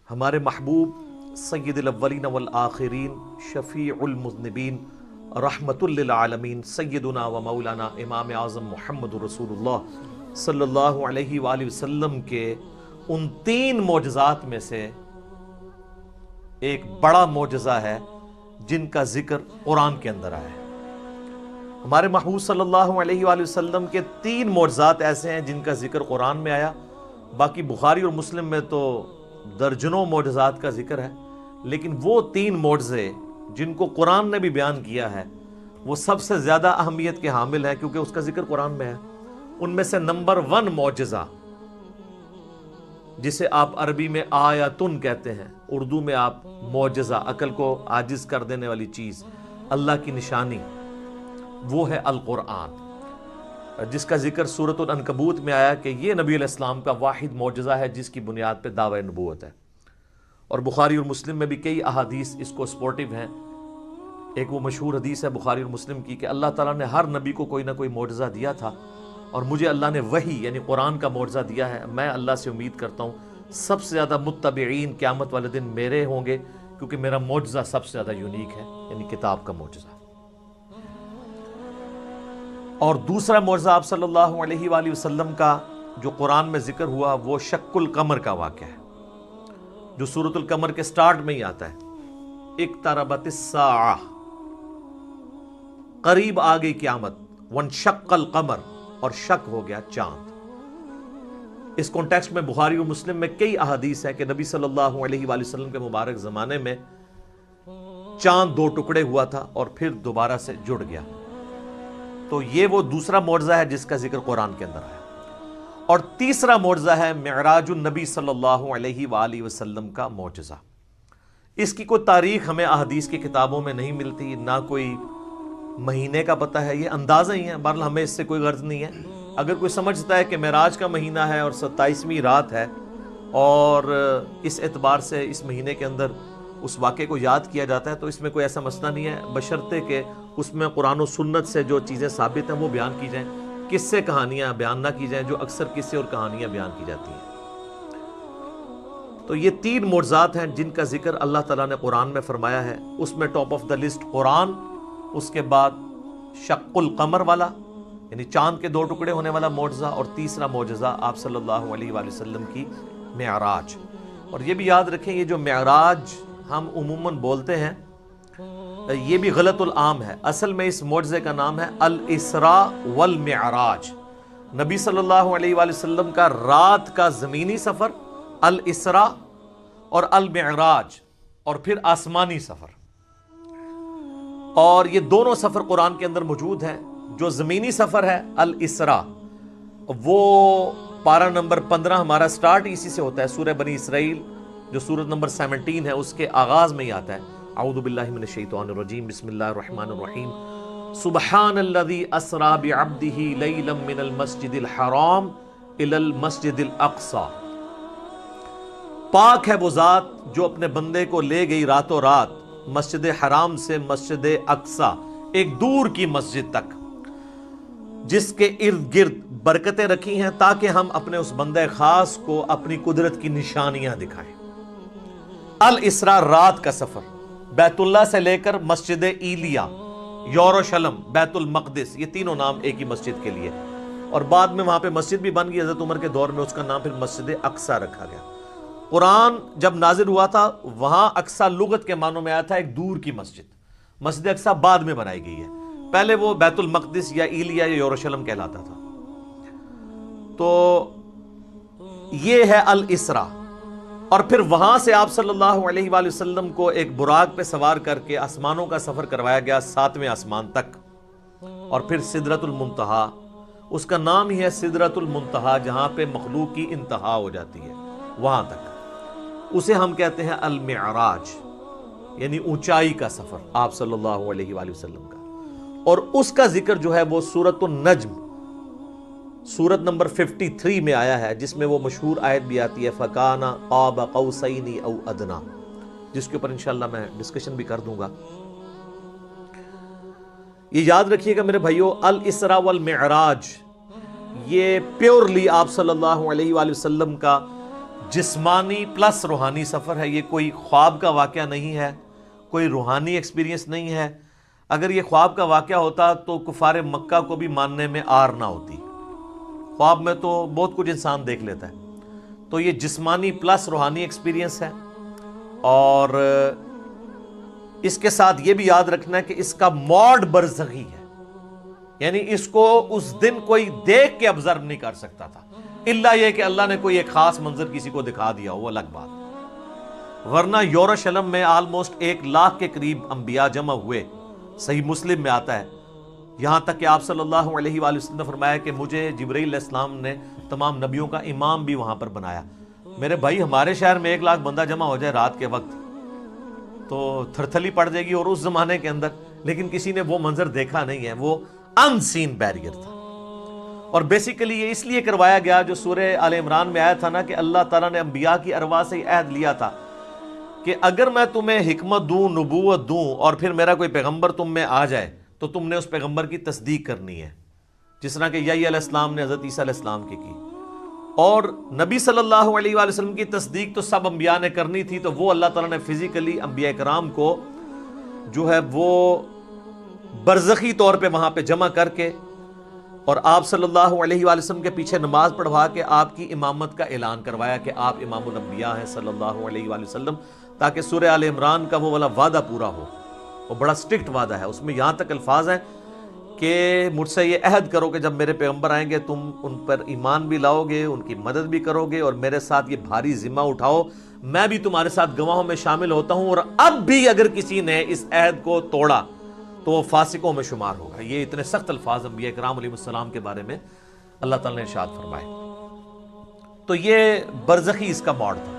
ہمارے محبوب سید الاولین والآخرین شفیع المذنبین رحمت للعالمین سیدنا و مولانا امام اعظم محمد رسول اللہ صلی اللہ علیہ وآلہ وسلم کے ان 3 معجزات میں سے ایک بڑا معجزہ ہے جن کا ذکر قرآن کے اندر آیا ہے۔ ہمارے محبوب صلی اللہ علیہ وآلہ وسلم کے 3 معجزات ایسے ہیں جن کا ذکر قرآن میں آیا، باقی بخاری اور مسلم میں تو درجنوں معجزات کا ذکر ہے، لیکن وہ 3 معجزے جن کو قرآن نے بھی بیان کیا ہے وہ سب سے زیادہ اہمیت کے حامل ہیں کیونکہ اس کا ذکر قرآن میں ہے۔ ان میں سے نمبر 1 معجزہ جسے آپ عربی میں آیاتن کہتے ہیں، اردو میں آپ معجزہ، عقل کو عاجز کر دینے والی چیز، اللہ کی نشانی، وہ ہے القرآن، جس کا ذکر سورۃ العنکبوت میں آیا کہ یہ نبی علیہ السلام کا واحد معجزہ ہے جس کی بنیاد پہ دعوی نبوت ہے۔ اور بخاری اور مسلم میں بھی کئی احادیث اس کو سپورٹیو ہیں۔ ایک وہ مشہور حدیث ہے بخاری اور مسلم کی کہ اللہ تعالیٰ نے ہر نبی کو کوئی نہ کوئی معجزہ دیا تھا، اور مجھے اللہ نے وحی یعنی قرآن کا معجزہ دیا ہے۔ میں اللہ سے امید کرتا ہوں سب سے زیادہ متبعین قیامت والے دن میرے ہوں گے، کیونکہ میرا معجزہ سب سے زیادہ یونیک ہے، یعنی کتاب کا معجزہ۔ اور دوسرا معجزہ آپ صلی اللہ علیہ وآلہ وسلم کا جو قرآن میں ذکر ہوا وہ شق القمر کا واقعہ ہے، جو سورۃ القمر کے سٹارٹ میں ہی آتا ہے، اقتربت الساعہ، قریب آ گئی قیامت، وانشق القمر، اور شق ہو گیا چاند۔ اس کانٹیکسٹ میں بخاری اور مسلم میں کئی احادیث ہیں کہ نبی صلی اللہ علیہ وآلہ وسلم کے مبارک زمانے میں چاند 2 ٹکڑے ہوا تھا اور پھر دوبارہ سے جڑ گیا۔ تو یہ وہ دوسرا معجزہ ہے جس کا ذکر قرآن کے اندر ہے۔ اور تیسرا معجزہ ہے معراج النبی صلی اللہ علیہ وآلہ وسلم کا معجزہ۔ اس کی کوئی تاریخ ہمیں احادیث کی کتابوں میں نہیں ملتی، نہ کوئی مہینے کا پتہ ہے، یہ اندازہ ہی ہے، بہرحال ہمیں اس سے کوئی غرض نہیں ہے۔ اگر کوئی سمجھتا ہے کہ معراج کا مہینہ ہے اور 27ویں رات ہے اور اس اعتبار سے اس مہینے کے اندر اس واقعے کو یاد کیا جاتا ہے تو اس میں کوئی ایسا مسئلہ نہیں ہے، بشرطے کہ اس میں قرآن و سنت سے جو چیزیں ثابت ہیں وہ بیان کی جائیں، قصے کہانیاں بیان نہ کی جائیں جو اکثر قصے اور کہانیاں بیان کی جاتی ہیں۔ تو یہ 3 معجزات ہیں جن کا ذکر اللہ تعالیٰ نے قرآن میں فرمایا ہے۔ اس میں ٹاپ آف دا لسٹ قرآن، اس کے بعد شق القمر والا یعنی چاند کے 2 ٹکڑے ہونے والا معجزہ، اور تیسرا معجزہ آپ صلی اللہ علیہ وآلہ وسلم کی معراج۔ اور یہ بھی یاد رکھیں یہ جو معراج ہم عموماً بولتے ہیں یہ بھی غلط العام ہے، اصل میں اس معجزے کا نام ہے الاسراء والمعراج۔ نبی صلی اللہ علیہ وآلہ وسلم کا رات کا زمینی سفر الاسراء اور المعراج، اور پھر آسمانی سفر، اور یہ دونوں سفر قرآن کے اندر موجود ہیں۔ جو زمینی سفر ہے الاسراء، وہ پارہ نمبر 15 ہمارا سٹارٹ اسی سے ہوتا ہے، سورہ بنی اسرائیل جو سورت نمبر 17 ہے اس کے آغاز میں ہی آتا ہے، اعوذ باللہ من الشیطان الرجیم، بسم اللہ الرحمن الرحیم، سبحان الذی اسری بعبدہ لیلا من المسجد الحرام الی المسجد الاقصی، پاک ہے وہ ذات جو اپنے بندے کو لے گئی راتوں رات مسجد حرام سے مسجد اقصی، ایک دور کی مسجد تک، جس کے ارد گرد برکتیں رکھی ہیں تاکہ ہم اپنے اس بندے خاص کو اپنی قدرت کی نشانیاں دکھائیں۔ الاسراء رات کا سفر، بیت اللہ سے لے کر مسجد ایلیا، یروشلم، بیت المقدس، یہ تینوں نام ایک ہی مسجد کے لیے، اور بعد میں وہاں پہ مسجد بھی بن گئی، حضرت عمر کے دور میں اس کا نام پھر مسجد اقصی رکھا گیا۔ قرآن جب نازل ہوا تھا وہاں اقصی لغت کے معنوں میں آیا تھا ایک دور کی مسجد، مسجد اقصی بعد میں بنائی گئی ہے، پہلے وہ بیت المقدس یا ایلیا یا یروشلم کہلاتا تھا۔ تو یہ ہے الاسراء، اور پھر وہاں سے آپ صلی اللہ علیہ وآلہ وسلم کو ایک براق پہ سوار کر کے آسمانوں کا سفر کروایا گیا 7ویں آسمان تک، اور پھر سدرۃ المنتہا، اس کا نام ہی ہے سدرۃ المنتہا، جہاں پہ مخلوق کی انتہا ہو جاتی ہے، وہاں تک اسے ہم کہتے ہیں المعراج، یعنی اونچائی کا سفر آپ صلی اللہ علیہ وآلہ وسلم کا۔ اور اس کا ذکر جو ہے وہ سورۃ النجم، سورت نمبر 53 میں آیا ہے، جس میں وہ مشہور آیت بھی آتی ہے فَكَانَ قَابَ قَوْسَيْنِ أَوْ أَدْنَىٰ، جس کے اوپر انشاءاللہ میں ڈسکشن بھی کر دوں گا۔ یہ یاد رکھیے گا میرے بھائیو، الاسراء والمعراج یہ پیورلی آپ صلی اللہ علیہ وآلہ وسلم کا جسمانی پلس روحانی سفر ہے. یہ کوئی خواب کا واقعہ نہیں ہے, کوئی روحانی ایکسپیرینس نہیں ہے. اگر یہ خواب کا واقعہ ہوتا تو کفار مکہ کو بھی ماننے میں آر نہ ہوتی. خواب میں تو بہت کچھ انسان دیکھ لیتا ہے. تو یہ جسمانی پلس روحانی ایکسپیرینس ہے. اور اس کے ساتھ یہ بھی یاد رکھنا ہے کہ اس کا موڈ برزخی ہے, یعنی اس کو اس دن کوئی دیکھ کے آبزرو نہیں کر سکتا تھا, الا یہ کہ اللہ نے کوئی ایک خاص منظر کسی کو دکھا دیا وہ الگ بات. ورنہ یروشلم میں آلموسٹ 100,000 کے قریب انبیاء جمع ہوئے. صحیح مسلم میں آتا ہے, یہاں تک کہ آپ صلی اللہ علیہ وآلہ وسلم نے فرمایا کہ مجھے جبرائیل علیہ السلام نے تمام نبیوں کا امام بھی وہاں پر بنایا. میرے بھائی, ہمارے شہر میں 100,000 بندہ جمع ہو جائے رات کے وقت تو تھرتھلی پڑ جائے گی, اور اس زمانے کے اندر. لیکن کسی نے وہ منظر دیکھا نہیں ہے, وہ ان سین بیریئر تھا. اور بیسیکلی یہ اس لیے کروایا گیا, جو سورہ آل عمران میں آیا تھا نا کہ اللہ تعالیٰ نے انبیاء کی ارواح سے عہد لیا تھا کہ اگر میں تمہیں حکمت دوں, نبوت دوں, اور پھر میرا کوئی پیغمبر تم میں آ جائے تو تم نے اس پیغمبر کی تصدیق کرنی ہے, جس طرح کہ یحییٰ علیہ السلام نے حضرت عیسیٰ علیہ السلام کی. اور نبی صلی اللہ علیہ وآلہ وسلم کی تصدیق تو سب انبیاء نے کرنی تھی, تو وہ اللہ تعالیٰ نے فزیکلی انبیاء کرام کو جو ہے وہ برزخی طور پہ وہاں پہ جمع کر کے, اور آپ صلی اللہ علیہ وآلہ وسلم کے پیچھے نماز پڑھوا کے آپ کی امامت کا اعلان کروایا کہ آپ امام الانبیاء ہیں صلی اللہ علیہ وآلہ وسلم, تاکہ سورہ آل عمران کا وہ والا وعدہ پورا ہو. وہ بڑا سٹرکٹ وعدہ ہے, اس میں یہاں تک الفاظ ہیں کہ مجھ سے یہ عہد کرو کہ جب میرے پیغمبر آئیں گے تم ان پر ایمان بھی لاؤ گے, ان کی مدد بھی کرو گے, اور میرے ساتھ یہ بھاری ذمہ اٹھاؤ, میں بھی تمہارے ساتھ گواہوں میں شامل ہوتا ہوں. اور اب بھی اگر کسی نے اس عہد کو توڑا تو وہ فاسقوں میں شمار ہوگا. یہ اتنے سخت الفاظ انبیاء کرام علیہ السلام کے بارے میں اللہ تعالیٰ نے ارشاد فرمائے. تو یہ برزخی اس کا موڈ تھا.